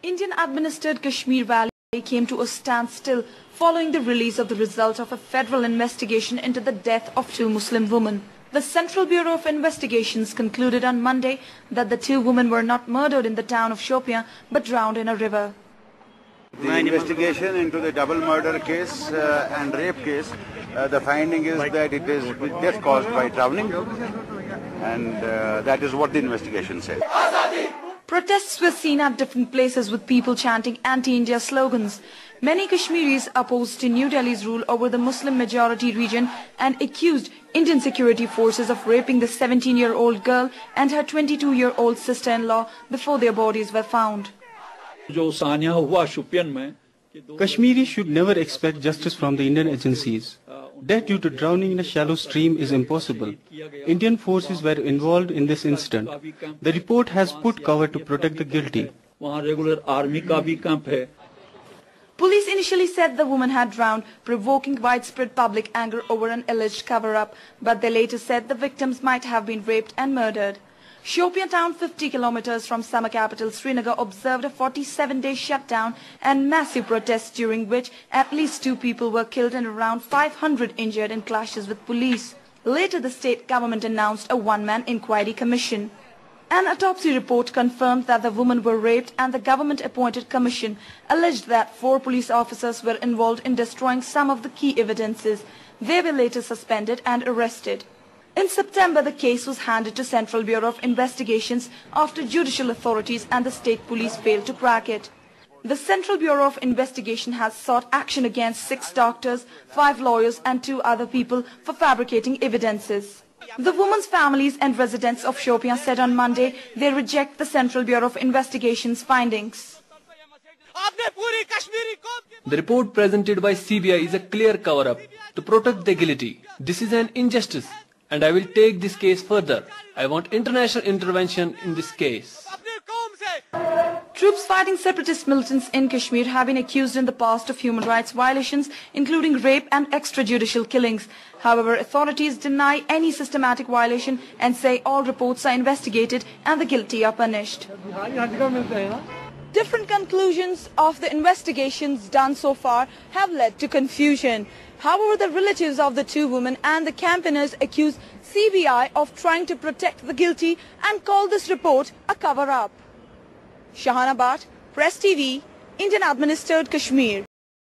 Indian-administered Kashmir Valley came to a standstill following the release of the result of a federal investigation into the death of two Muslim women. The Central Bureau of Investigations concluded on Monday that the two women were not murdered in the town of Shopian but drowned in a river. The investigation into the double murder case and rape case, the finding is that it is death caused by drowning, and that is what the investigation said. Protests were seen at different places with people chanting anti-India slogans. Many Kashmiris opposed New Delhi's rule over the Muslim-majority region and accused Indian security forces of raping the 17-year-old girl and her 22-year-old sister-in-law before their bodies were found. Kashmiris should never expect justice from the Indian agencies. Death due to drowning in a shallow stream is impossible. Indian forces were involved in this incident. The report has put cover to protect the guilty. Police initially said the woman had drowned, provoking widespread public anger over an alleged cover-up, but they later said the victims might have been raped and murdered. Shopian town, 50 kilometers from summer capital Srinagar, observed a 47-day shutdown and massive protests during which at least 2 people were killed and around 500 injured in clashes with police. Later, the state government announced a one-man inquiry commission. An autopsy report confirmed that the women were raped, and the government-appointed commission alleged that 4 police officers were involved in destroying some of the key evidences. They were later suspended and arrested. In September, the case was handed to Central Bureau of Investigations after judicial authorities and the state police failed to crack it. The Central Bureau of Investigation has sought action against 6 doctors, 5 lawyers and 2 other people for fabricating evidences. The women's families and residents of Shopian said on Monday they reject the Central Bureau of Investigation's findings. The report presented by CBI is a clear cover-up to protect the guilty. This is an injustice, and I will take this case further. I want international intervention in this case. Troops fighting separatist militants in Kashmir have been accused in the past of human rights violations, including rape and extrajudicial killings. However, authorities deny any systematic violation and say all reports are investigated and the guilty are punished. Different conclusions of the investigations done so far have led to confusion. However, the relatives of the 2 women and the campaigners accuse CBI of trying to protect the guilty and call this report a cover-up. Shahana Bhatt, Press TV, Indian-administered Kashmir.